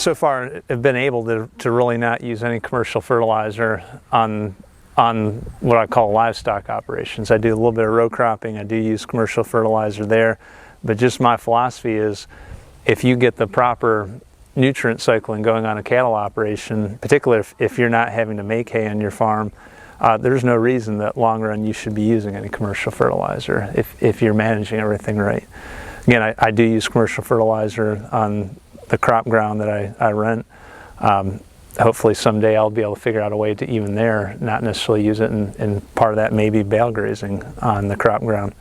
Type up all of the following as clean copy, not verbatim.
so far have been able to really not use any commercial fertilizer on what I call livestock operations. I do a little bit of row cropping. I do use commercial fertilizer there, but just my philosophy is if you get the proper nutrient cycling going on a cattle operation, particularly if you're not having to make hay on your farm, there's no reason that long run you should be using any commercial fertilizer if you're managing everything right. Again, I do use commercial fertilizer on the crop ground that I rent. Hopefully someday I'll be able to figure out a way to even there not necessarily use it, and part of that may be bale grazing on the crop ground.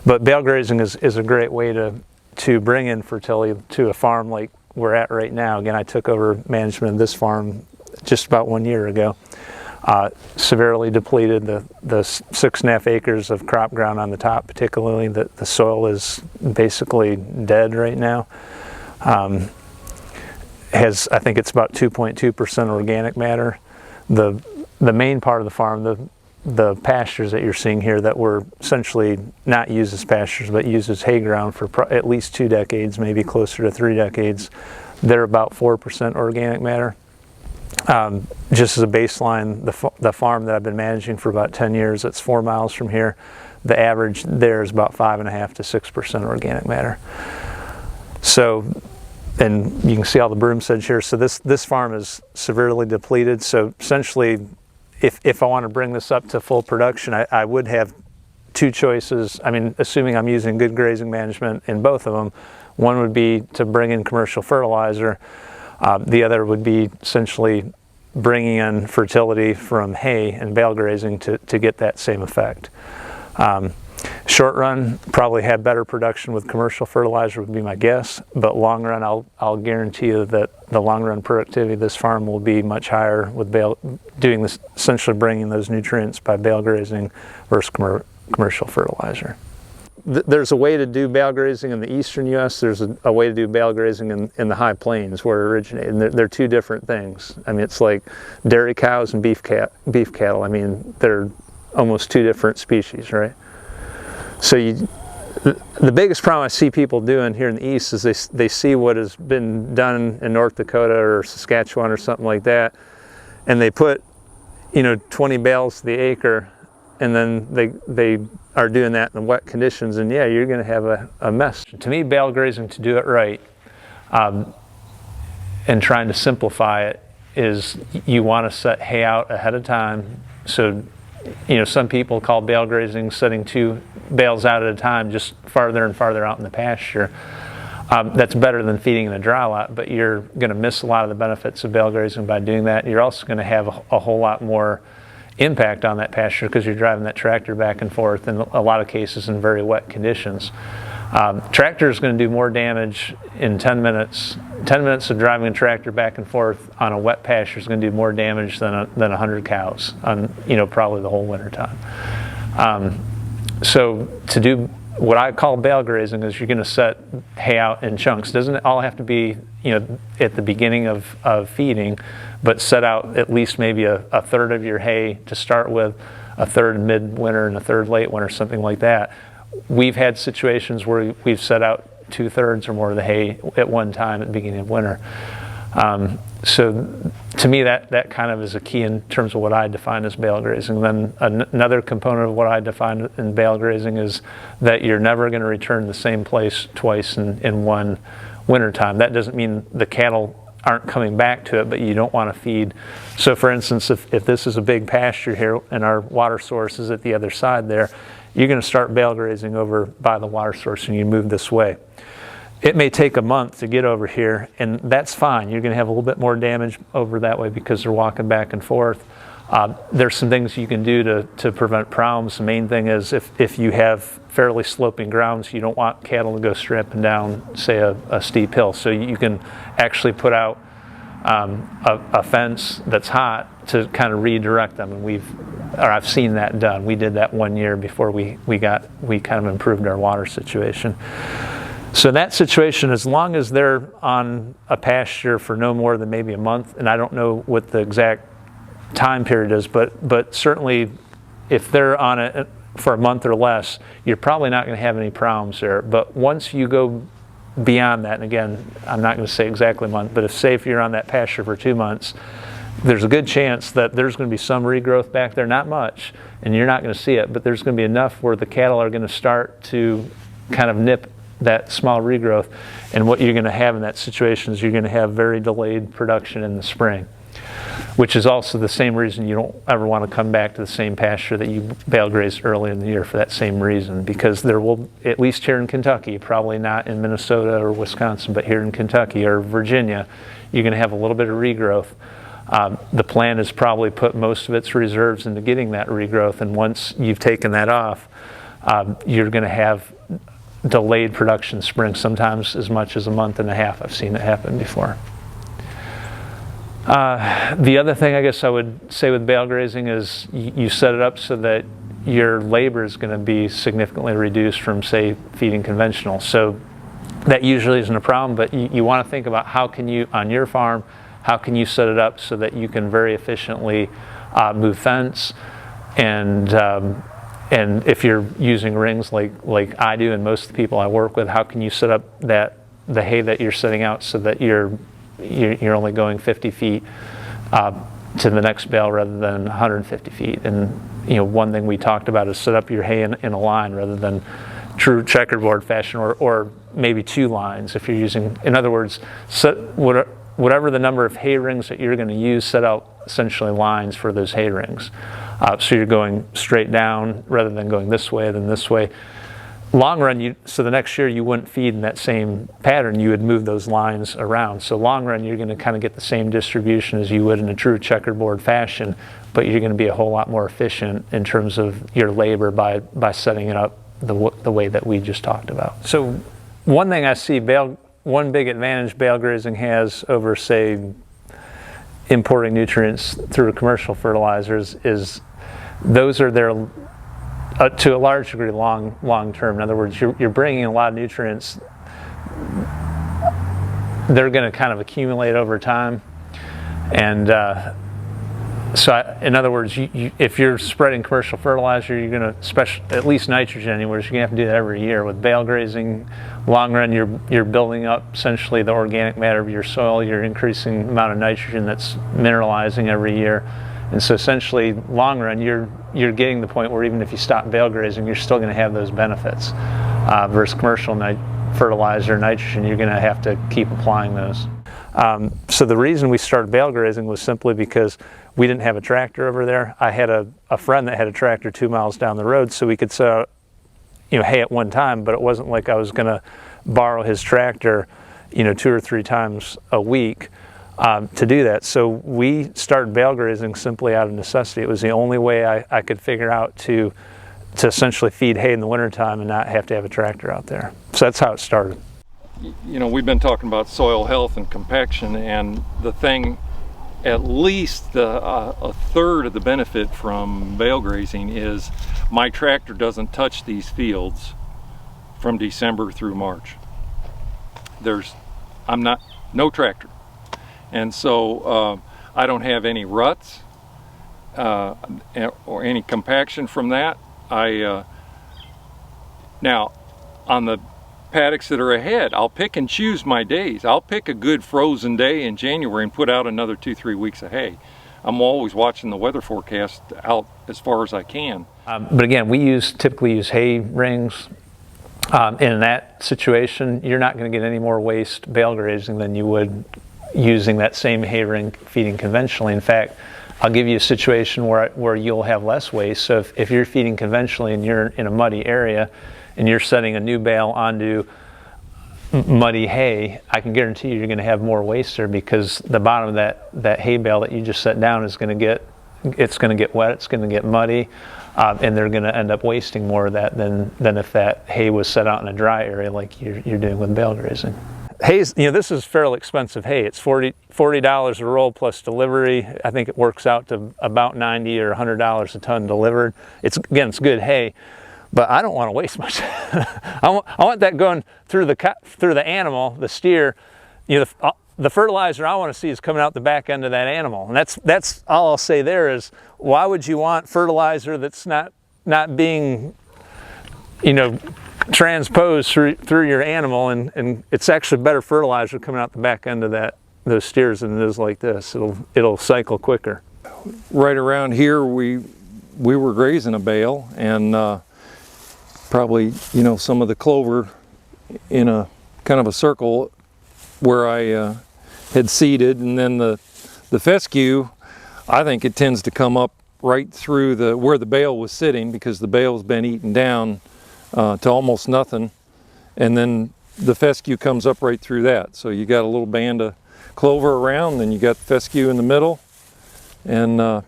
But bale grazing is a great way to bring in fertility to a farm like we're at right now. Again, I took over management of this farm just about 1 year ago. Severely depleted, the 6.5 acres of crop ground on the top particularly, the soil is basically dead right now. I think it's about 2.2% organic matter. The main part of the farm, the pastures that you're seeing here that were essentially not used as pastures but used as hay ground for at least 2 decades, maybe closer to 3 decades, they're about 4% organic matter. Just as a baseline, the farm that I've been managing for about 10 years, it's 4 miles from here, the average there is about 5.5 to 6% organic matter. So, and you can see all the broom sedge here. So this farm is severely depleted. So essentially, if I want to bring this up to full production, I would have 2 choices. I mean, assuming I'm using good grazing management in both of them, one would be to bring in commercial fertilizer. The other would be essentially bringing in fertility from hay and bale grazing to get that same effect. Short run, probably have better production with commercial fertilizer would be my guess, but long run, I'll guarantee you that the long run productivity of this farm will be much higher with doing this, essentially bringing those nutrients by bale grazing versus commercial fertilizer. There's a way to do bale grazing in the eastern U.S. There's a way to do bale grazing in the high plains where it originated. And they're 2 different things. I mean, it's like dairy cows and beef cattle. I mean, they're almost 2 different species, right? So the biggest problem I see people doing here in the east is they see what has been done in North Dakota or Saskatchewan or something like that, and they put 20 bales to the acre, and then they are doing that in wet conditions, and yeah, you're going to have a mess. To me, bale grazing, to do it right, and trying to simplify it, is you want to set hay out ahead of time. So, some people call bale grazing setting 2 bales out at a time, just farther and farther out in the pasture. That's better than feeding in a dry lot, but you're going to miss a lot of the benefits of bale grazing by doing that. You're also going to have a whole lot more impact on that pasture because you're driving that tractor back and forth in a lot of cases in very wet conditions. Tractor is going to do more damage in 10 minutes. 10 minutes of driving a tractor back and forth on a wet pasture is going to do more damage than 100 cows on probably the whole winter time. So to do what I call bale grazing is you're going to set hay out in chunks. Doesn't it all have to be at the beginning of feeding, but set out at least maybe a third of your hay to start with, a third mid-winter and a third late winter, something like that. We've had situations where we've set out 2/3 or more of the hay at one time at the beginning of winter. So to me, that kind of is a key in terms of what I define as bale grazing. Then another component of what I define in bale grazing is that you're never going to return the same place twice in one winter time. That doesn't mean the cattle aren't coming back to it, but you don't want to feed. So for instance, if this is a big pasture here and our water source is at the other side there, you're going to start bale grazing over by the water source and you move this way. It may take a month to get over here, and that's fine. You're going to have a little bit more damage over that way because they're walking back and forth. There's some things you can do to prevent problems. The main thing is if you have fairly sloping grounds, you don't want cattle to go straight up and down, say, a steep hill. So you can actually put out a fence that's hot to kind of redirect them, and I've seen that done. We did that 1 year before we kind of improved our water situation. So in that situation, as long as they're on a pasture for no more than maybe a month, and I don't know what the exact time period is, but certainly if they're on it for a month or less, you're probably not going to have any problems there. But once you go beyond that, and again, I'm not going to say exactly a month, but if you're on that pasture for 2 months, there's a good chance that there's going to be some regrowth back there, not much, and you're not going to see it, but there's going to be enough where the cattle are going to start to kind of nip that small regrowth. And what you're going to have in that situation is you're going to have very delayed production in the spring, which is also the same reason you don't ever want to come back to the same pasture that you bale grazed early in the year, for that same reason, because there will, at least here in Kentucky, probably not in Minnesota or Wisconsin, but here in Kentucky or Virginia, you're going to have a little bit of regrowth. The plan is probably put most of its reserves into getting that regrowth, and once you've taken that off, you're going to have delayed production spring, sometimes as much as a month and a half. I've seen it happen before. The other thing I guess I would say with bale grazing is you set it up so that your labor is going to be significantly reduced from, say, feeding conventional. So that usually isn't a problem, but you want to think about how can you, on your farm, how can you set it up so that you can very efficiently move fence, and if you're using rings like I do and most of the people I work with, how can you set up the hay that you're setting out so that you're only going 50 feet to the next bale rather than 150 feet. And one thing we talked about is set up your hay in a line rather than true checkerboard fashion, or maybe 2 lines if you're using, in other words, whatever the number of hay rings that you're going to use, set out essentially lines for those hay rings. So you're going straight down rather than going this way, then this way. Long run, so the next year you wouldn't feed in that same pattern, you would move those lines around. So long run, you're going to kind of get the same distribution as you would in a true checkerboard fashion, but you're going to be a whole lot more efficient in terms of your labor by setting it up the way that we just talked about. So one thing I see, one big advantage bale grazing has over, say, importing nutrients through commercial fertilizers is those are there to a large degree long term. In other words, you're bringing a lot of nutrients. They're going to kind of accumulate over time, and in other words, if you're spreading commercial fertilizer, you're going to, at least nitrogen anyways, you're going to have to do that every year. With bale grazing, long run, you're building up essentially the organic matter of your soil. You're increasing the amount of nitrogen that's mineralizing every year. And so essentially, long run, you're getting the point where even if you stop bale grazing, you're still going to have those benefits. Versus commercial fertilizer, nitrogen, you're going to have to keep applying those. So the reason we started bale grazing was simply because we didn't have a tractor over there. I had a friend that had a tractor 2 miles down the road, so we could set out, hay at one time, but it wasn't like I was going to borrow his tractor, 2 or 3 times a week. To do that. So we started bale grazing simply out of necessity. It was the only way I could figure out to essentially feed hay in the wintertime and not have to have a tractor out there. So that's how it started. We've been talking about soil health and compaction, and the thing, at least a third of the benefit from bale grazing is my tractor doesn't touch these fields from December through March. No tractor. And so I don't have any ruts or any compaction from that. Now, on the paddocks that are ahead, I'll pick and choose my days. I'll pick a good frozen day in January and put out another 2-3 weeks of hay. I'm always watching the weather forecast out as far as I can. But again, we typically use hay rings. In that situation, you're not going to get any more waste bale grazing than you would using that same hay ring feeding conventionally. In fact, I'll give you a situation where you'll have less waste. So if you're feeding conventionally and you're in a muddy area and you're setting a new bale onto muddy hay, I can guarantee you're going to have more waste there, because the bottom of that hay bale that you just set down is going to get wet, it's going to get muddy, and they're going to end up wasting more of that than if that hay was set out in a dry area like you're doing with bale grazing. Hay's, this is fairly expensive hay. It's $40 a roll plus delivery. I think it works out to about $90 or $100 a ton delivered. It's good hay, but I don't want to waste much. I want that going through the animal, the steer. The fertilizer I want to see is coming out the back end of that animal, and that's all I'll say there is, why would you want fertilizer that's not being transpose through your animal, and it's actually better fertilizer coming out the back end of those steers than it is like this. It'll cycle quicker. Right around here we were grazing a bale, and probably, you know, some of the clover in a kind of a circle where I had seeded, and then the fescue, I think it tends to come up right through where the bale was sitting, because the bale's been eaten down to almost nothing, and then the fescue comes up right through that. So you got a little band of clover around, then you got fescue in the middle, and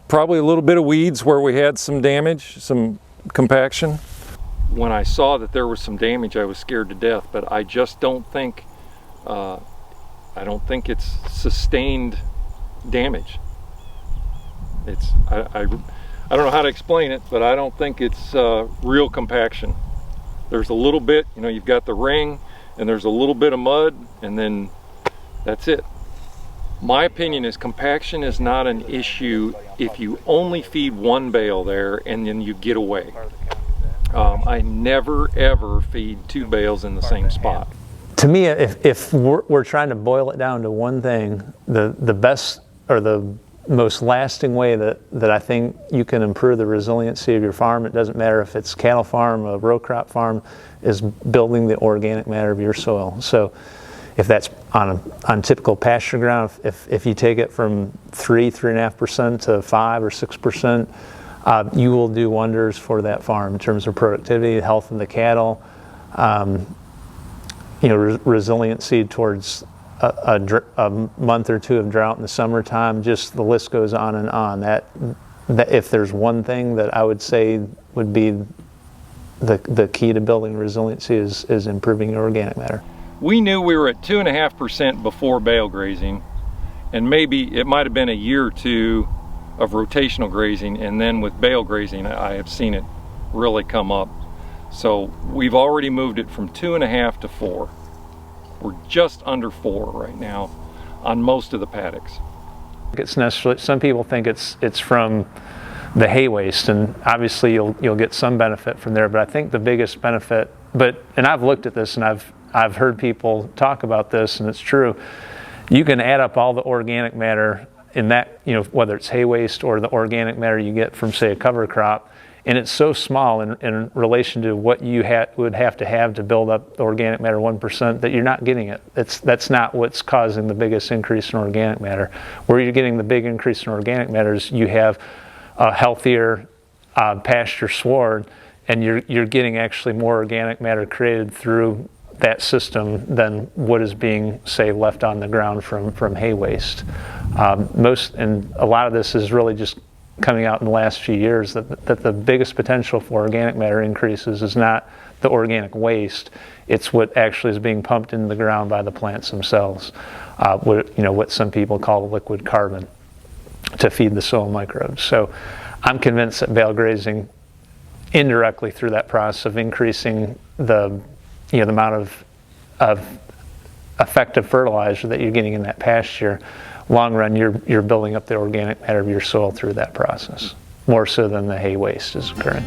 probably a little bit of weeds where we had some damage, some compaction. When I saw that there was some damage, I was scared to death, but I just don't think it's sustained damage. I don't know how to explain it, but I don't think it's real compaction. There's a little bit, you know, you've got the ring, and there's a little bit of mud, and then that's it. My opinion is compaction is not an issue if you only feed one bale there and then you get away. I never ever feed two bales in the same spot. To me, if we're trying to boil it down to one thing, the best or the most lasting way that I think you can improve the resiliency of your farm, it doesn't matter if it's cattle farm, a row crop farm, is building the organic matter of your soil. So if that's on typical pasture ground, if you take it from 3.5% to 5 or 6%, you will do wonders for that farm in terms of productivity, health of the cattle, you know, resiliency towards a month or two of drought in the summertime. Just the list goes on and on. That if there's one thing that I would say would be the key to building resiliency is improving your organic matter. We knew we were at 2.5% before bale grazing, and maybe it might have been a year or two of rotational grazing, and then with bale grazing I have seen it really come up. So we've already moved it from 2.5 to 4. We're just under 4 right now on most of the paddocks. It's necessarily, some people think it's from the hay waste, and obviously you'll get some benefit from there, but I think the biggest benefit, and I've looked at this and I've heard people talk about this, and it's true, you can add up all the organic matter in that, you know, whether it's hay waste or the organic matter you get from, say, a cover crop, and it's so small in relation to what you would have to build up organic matter 1% that you're not getting it. That's not what's causing the biggest increase in organic matter. Where you're getting the big increase in organic matter is you have a healthier pasture sward, and you're getting actually more organic matter created through that system than what is being, say, left on the ground from hay waste. And a lot of this is really just coming out in the last few years, that the biggest potential for organic matter increases is not the organic waste, it's what actually is being pumped into the ground by the plants themselves, what some people call liquid carbon, to feed the soil microbes. So I'm convinced that bale grazing, indirectly through that process of increasing the amount of effective fertilizer that you're getting in that pasture, long run you're building up the organic matter of your soil through that process, more so than the hay waste is occurring.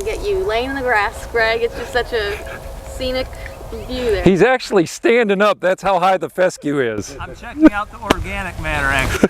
Get you laying in the grass, Greg. It's just such a scenic view there. He's actually standing up. That's how high the fescue is. I'm checking out the organic matter, actually.